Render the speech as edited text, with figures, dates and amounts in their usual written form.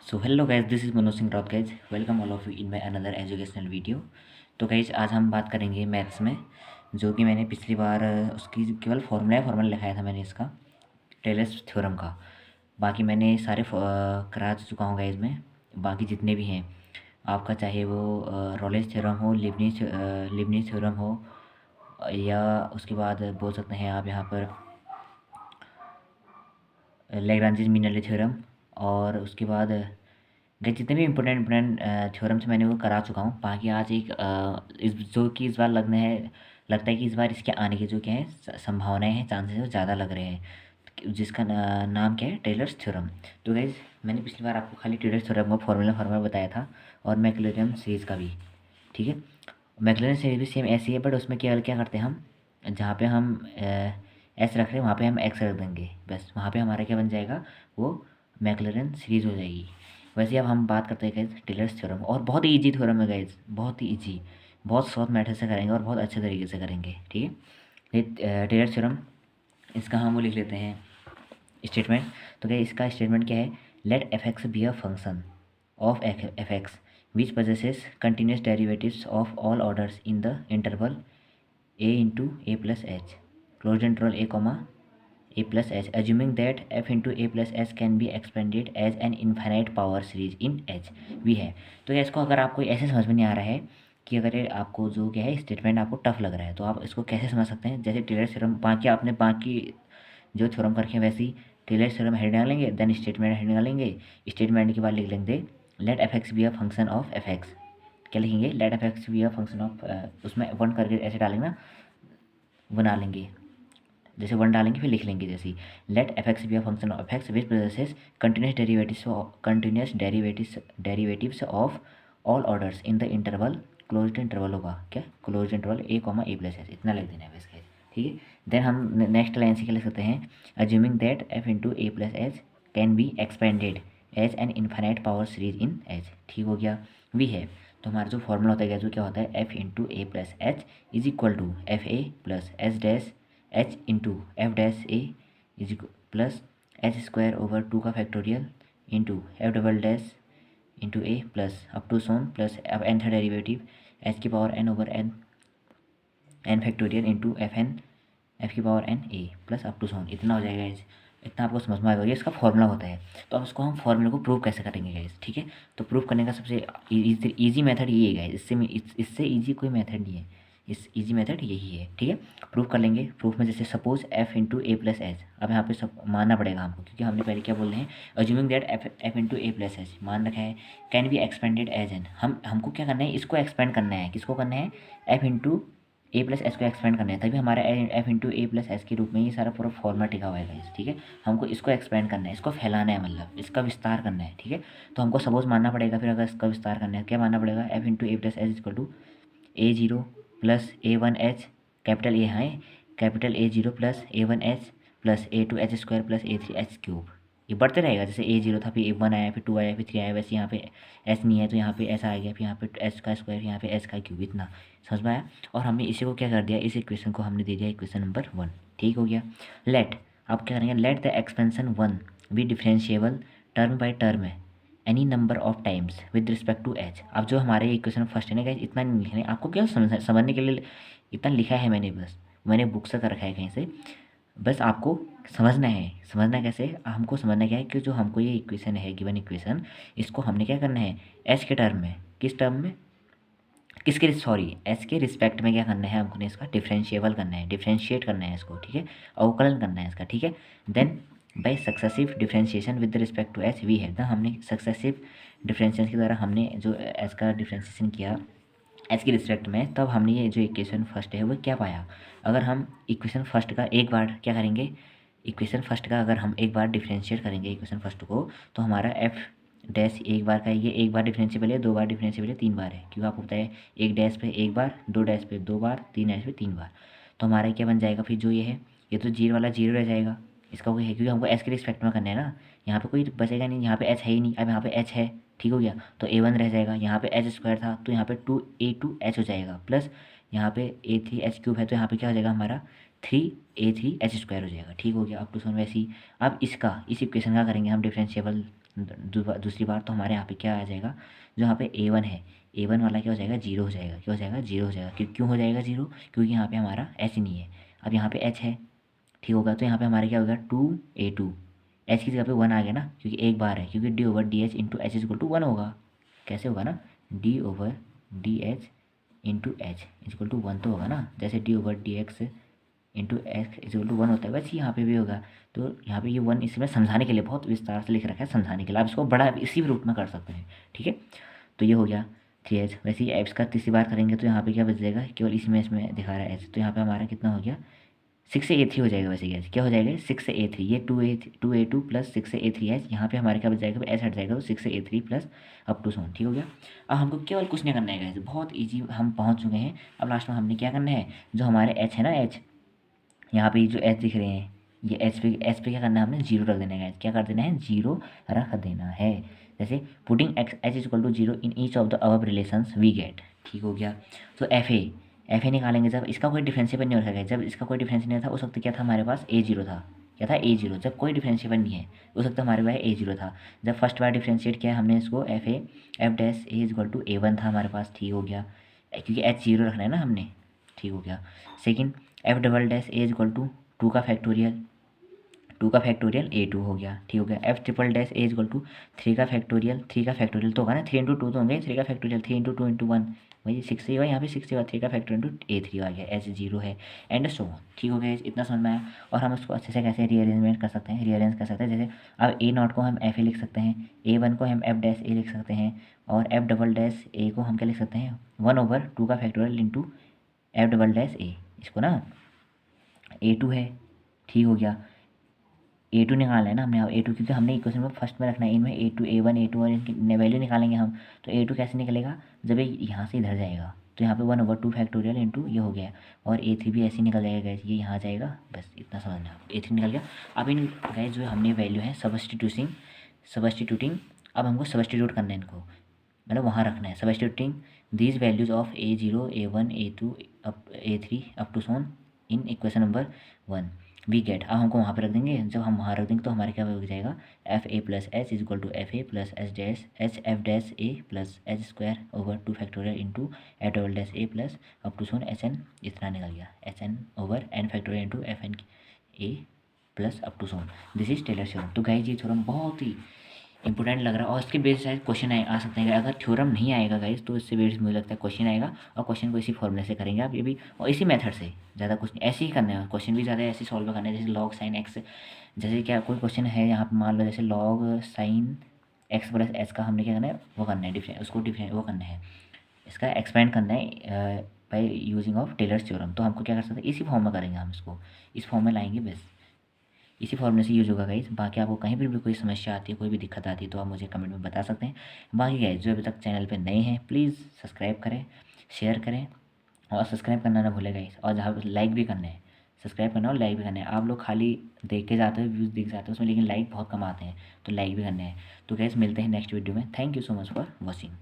So hello guys, this is Manoj Singh Raut guys. Welcome all of you in my another educational video. तो guys आज हम बात करेंगे maths में, जो कि मैंने पिछली बार उसकी केवल फार्मूला लिखाया था मैंने इसका, टेलर्स थ्योरम का। बाकी मैंने सारे करा चुका हूँ गाइज में। बाकी जितने भी हैं आपका, चाहे वो रॉलेज थ्योरम हो, लिबनिज थ्योरम हो, या उसके बाद बोल सकते हैं आप यहाँ पर लैग्रांज मीनर थ्योरम, और उसके बाद गए जितने भी इम्पोर्टेंट थ्योरम्स मैंने वो करा चुका हूँ। बाकी आज एक इस जो कि इस बार लगता है कि इस बार इसके आने की जो क्या है संभावनाएं हैं, चांसेस वो ज़्यादा लग रहे हैं, जिसका नाम क्या है, टेलर्स थ्योरम। तो गाइज मैंने पिछली बार आपको खाली टेलर्स थ्योरम का फार्मूला बताया था, और मैक्लॉरिन सीरीज़ का भी। ठीक है, मैक्लॉरिन सीरीज भी सेम ऐसी है, बट उसमें केवल क्या करते हैं हम, जहाँ पे हम एस रख रहे हैं वहाँ पे हम एक्स रख देंगे, बस वहाँ पे हमारा क्या बन जाएगा, वो मैक्लॉरिन सीरीज हो जाएगी। वैसे अब हम बात करते हैं गाइज टेलर्स थ्योरम, और बहुत ही ईजी थ्योरम है गाइज, बहुत ही ईजी, बहुत शॉर्ट मेथड से करेंगे और बहुत अच्छे तरीके से करेंगे। ठीक है, ये टेलर्स थ्योरम, इसका हम वो लिख लेते हैं स्टेटमेंट। तो क्या इसका स्टेटमेंट क्या है, let F X be a function of F X which possesses continuous derivatives of all orders in the interval a into a plus h, closed interval a comma a plus h, assuming that f into a plus h can be expanded as an infinite power series in h भी है। तो इसको अगर आपको ऐसे समझ में नहीं आ रहा है कि अगर ये आपको जो क्या है स्टेटमेंट आपको टफ लग रहा है, तो आप इसको कैसे समझ सकते हैं, जैसे टेलर थ्योरम बाकी आपने बाकी जो थ्योरम करके वैसे ही टेलर थ्योरम हेड डालेंगे, देन स्टेटमेंट हेड डालेंगे, स्टेटमेंट के बाद लिख लेंगे let F X be a function of F X. क्या लिखेंगे, let F X be a function of, उसमें वन करके ऐसे डालेंगे ना, बना लेंगे, जैसे वन डालेंगे फिर लिख लेंगे जैसे let F X be a function of F X which processes continuous of all orders in the interval, closed interval होगा क्या, closed interval A comma A plus S, इतना लिख देना है इसके। ठीक है, देन हम नेक्स्ट लाइन से क्या लिख सकते हैं, assuming that F into A plus H can be expanded as an infinite power series in H. ठीक हो गया, वी है। तो हमारा जो फॉर्मूला होता है जो क्या होता है, F into A plus H is equal to F A plus H dash H into F dash A is plus H square over two का factorial into F double dash into A plus up to so on plus अब N था derivative H की power N over N factorial into F की power N A plus up to so on, इतना हो जाएगा guys. इतना आपको समझ में आएगा, ये इसका फॉर्मूला होता है। तो अब इसको हम फॉर्मूले को प्रूव कैसे करेंगे गाइज। ठीक है, तो प्रूव करने का सबसे ईजी मेथड ये है गाइज, इससे ईजी कोई मेथड नहीं है, इस ईजी मेथड यही है। ठीक है, प्रूव कर लेंगे। प्रूफ में जैसे suppose F into A plus H, अब यहाँ पे सब मानना पड़ेगा हमको, क्योंकि हमने पहले क्या बोल रहे हैं, assuming that F into A plus H मान रखा है, can be expanded as an, हमको क्या करना है, इसको एक्सपेंड करना है, किसको करना है, F into A plus S को एक्सपेंड करना है, तभी हमारा F into A plus S के रूप में ये सारा पूरा फॉर्मूला टिका हुआ है गाइस। ठीक है, हमको इसको एक्सपेंड करना है, इसको फैलाना है, मतलब इसका विस्तार करना है। ठीक है, तो हमको सपोज मानना पड़ेगा, फिर अगर इसका विस्तार करना है क्या मानना पड़ेगा, F into A plus S equal to A zero plus A one H, capital A है, capital A zero plus A one H plus A two H square plus A three H cube. ये बढ़ते रहेगा, जैसे ए zero था, फिर ए one आया, फिर to आया, फिर थ्री आया, वैसे यहाँ पे एस नहीं है तो यहाँ पे ऐसा आ गया, फिर यहाँ पे एच का स्क्वायर, यहाँ पे एच का क्यूब, इतना समझ में आया। और हमने इसी को क्या कर दिया, इस इक्वेशन को हमने दे दिया इक्वेशन नंबर 1। ठीक हो गया, लेट, अब क्या करेंगे, let the expansion 1 be differentiable term by term any number of times with respect to H. अब जो हमारे इक्वेशन फर्स्ट है ना गाइस, इतना नहीं लिखना है आपको, क्या समझने के लिए इतना लिखा है मैंने, बस मैंने बुक से कर रखा है कहीं से, बस आपको समझना है। समझना कैसे, हमको समझना क्या है कि जो हमको ये इक्वेशन है, गिवन इक्वेशन, इसको हमने क्या करना है, एच के टर्म में, किस टर्म में, किसके, सॉरी एच के रिस्पेक्ट में क्या करना है, हमको ने इसका डिफरेंशिएबल करना है, डिफरेंशिएट करना है इसको। ठीक है, अवकलन करना है इसका। ठीक है, then by successive differentiation with respect to H we है, तो हमने सक्सेसिव डिफरेंशिएशन के द्वारा हमने जो एच का डिफरेंशिएशन किया एच के रिस्पेक्ट में, तब हमने ये जो इक्वेशन फर्स्ट है वो क्या पाया। अगर हम इक्वेशन फर्स्ट का एक बार क्या करेंगे, इक्वेशन फर्स्ट का अगर हम एक बार डिफरेंशिएट करेंगे इक्वेशन फर्स्ट को, तो हमारा एफ डैश एक बार का, ये एक बार डिफरेंशिएबल है, दो बार डिफरेंशिएबल है, तीन बार है, क्योंकि आपको पता है एक डैश पे एक बार, दो डैश पे दो बार, तीन डैश पे तीन बार। तो हमारा क्या बन जाएगा फिर, जो ये है, ये तो जीरो वाला जीरो रह जाएगा, इसका कोई है, क्योंकि हमको एच के रिस्पेक्ट में करना है ना, यहाँ पे कोई बचेगा नहीं, यहाँ पे एच है ही नहीं, अब यहाँ पे एच है। ठीक हो गया, तो ए वन रह जाएगा, यहाँ पे एच स्क्वायर था तो यहाँ पे टू ए टू एच हो जाएगा, प्लस यहाँ पे ए थ्री एच क्यूब है, तो यहाँ पे क्या हो जाएगा हमारा थ्री ए थ्री एच स्क्वायर हो जाएगा। ठीक हो गया, अप टू सोन वैसे ही। अब इसका, इस इक्वेशन का करेंगे हम डिफरेंशिएबल, दूसरी बार तो हमारे यहाँ पे क्या आ जाएगा, जो यहाँ पे A1 है, A1 वाला क्या हो जाएगा, जीरो हो जाएगा। क्या हो जाएगा, जीरो हो जाएगा। क्यों हो जाएगा जीरो, क्योंकि यहाँ पे हमारा एच नहीं है। अब यहाँ पे एच है, ठीक होगा, तो यहाँ पे हमारे क्या होगा 2A2, एच की जगह पे 1 आ गया ना, क्योंकि एक बार है, क्योंकि D over D H into H is equal to 1 होगा। कैसे होगा ना, D over D H into H is equal to 1 तो होगा ना, जैसे D over D X into X is equal to 1 होता है, वैसे यहाँ पे भी होगा। तो यहाँ पे ये 1 इसमें समझाने के लिए बहुत विस्तार से लिख रखा है, समझाने के लिए आप इसको बड़ा इसी रूप में कर सकते हैं, ठीक है। तो ये हो गया 3h। वैसे ही एप्स का तीसरी बार करेंगे तो यहाँ पे क्या बच जाएगा, केवल इसमें दिखा रहा है एच, तो यहाँ पे हमारा कितना हो गया 6A3 हो जाएगा। वैसे क्या हो जाएगा 6A3, ये 2A2 प्लस 6A3 एच, यहाँ पे हमारे क्या बच जाएगा, एच हट जाएगा, तो 6A3 प्लस अप टू सोन, ठीक हो गया। अब हमको केवल कुछ नहीं करना है गाइस, बहुत ईजी, हम पहुँच चुके हैं। अब लास्ट में हमने क्या करना है, जो हमारे एच है ना, एच यहाँ पे जो एच दिख रहे हैं, ये एच पे क्या करना है, हमने जीरो रख देना है। क्या कर देना है, जीरो रख देना है। जैसे putting H is equal to zero in each of the above relations we get, ठीक हो गया। तो एफ ए निकालेंगे, जब इसका कोई डिफरेंशिएबल नहीं हो सका, जब इसका कोई डिफरेंशिएबल नहीं था उस वक्त क्या था हमारे पास, A0 था। क्या था, A0। जब कोई डिफरेंशिएबल नहीं है उस वक्त हमारे पास A0 था। जब फर्स्ट बार डिफरेंशिएट किया हमने इसको, F dash A is equal to A1 था हमारे पास, ठीक हो गया, क्योंकि H0 रखना है ना हमने, ठीक हो गया। Second, F double dash A is equal to 2 का फैक्टोरियल, 2 का फैक्टोरियल A2 हो गया, ठीक हो गया। F triple dash A equal to 3 का फैक्टोरियल, 3 का फैक्टोरियल तो होगा ना, 3 इंटू 2 तो होंगे, 3 का फैक्टोरियल 3 इंटू 2 इंटू 1, वही 6 ही हुआ, यहाँ पे 6 हुआ, 3 का फैक्टोरियल इंटू A3 आ गया, H0 है, एंड सो ऑन, ठीक हो गया। इतना समझ में आया। और हम उसको अच्छे से कैसे रीअरेंजमेंट कर सकते हैं, रीअरेंज कर सकते हैं। जैसे अब A0 को हम FA लिख सकते हैं, A1 को हम F डैश ए लिख सकते हैं, और F डबल डैश ए को हम क्या लिख सकते हैं, 1/2 का factorial into F double dash A, इसको ना A2 है, ठीक हो गया। A2 निकालना है ना हमने, A2 क्योंकि हमने इक्वेशन में फर्स्ट में रखना है, इनमें A2 A1 A2 और इनकी वैल्यू निकालेंगे हम। तो A2 कैसे निकलेगा, जब ये यहाँ से इधर जाएगा तो यहाँ पे 1/2 फैक्टोरियल इंटू ये हो गया, और A3 भी ऐसे ही निकल जाएगा गैस, ये यहाँ जाएगा, बस इतना समझना है। A3 निकल गया। अब इन गैस जो हमने वैल्यू है सबस्टिट्यूटिंग, अब हमको सबस्टिट्यूट करना है इनको, मतलब वहाँ रखना है। Substituting these values of A0 A1 A2 A3 up to so on in equation number 1 we get. अब हमको वहाँ पे रख देंगे, जब हम वहाँ रख देंगे तो हमारे क्या हो जाएगा, F A plus H is equal to F A plus H dash H F dash A plus H square over 2 factorial into F double dash A plus up to so on H N, इतना निकल गया, H N over N factorial into F N A plus up to so on. This is Taylor theorem. तो guys ये थ्योरम बहुत ही important लग रहा है, और इसके बेस शायद क्वेश्चन आ सकते हैं। अगर थ्योरम नहीं आएगा गाइस तो इससे बेस मुझे लगता है क्वेश्चन आएगा, और क्वेश्चन को इसी फॉर्मूले से करेंगे आप, ये भी और इसी मेथड से, ज़्यादा कुछ नहीं, ऐसे ही करना है। क्वेश्चन भी ज़्यादा ऐसे सॉल्व करना है, जैसे लॉग साइन एक्स, जैसे क्या कोई क्वेश्चन है यहाँ पर मान लो, जैसे log sine x plus H का हमने क्या करना है, वो करना है डिफरेंट, उसको डिफरेंट वो करना है, इसका एक्सपेंड करना है by using of Taylor's theorem. तो हमको क्या कर सकते हैं, इसी फॉर्म में करेंगे हम, इसको इस फॉर्म में लाएंगे, बस इसी फॉर्मूले से यूज़ होगा गाइस। बाकी आपको कहीं पर भी कोई समस्या आती है, कोई भी दिक्कत आती है तो आप मुझे कमेंट में बता सकते हैं। बाकी गाइस जो अभी तक चैनल पे नए हैं प्लीज़ सब्सक्राइब करें, शेयर करें, और सब्सक्राइब करना ना भूलें गाइस। और जहाँ लाइक भी करना है, सब्सक्राइब करना और लाइक भी करना है। आप लोग खाली देख के जाते हो, व्यूज़ दिख जाते हो उसमें, लेकिन लाइक बहुत कम आते हैं, तो लाइक भी करना है। तो गाइस मिलते हैं नेक्स्ट वीडियो में। Thank you so much for watching.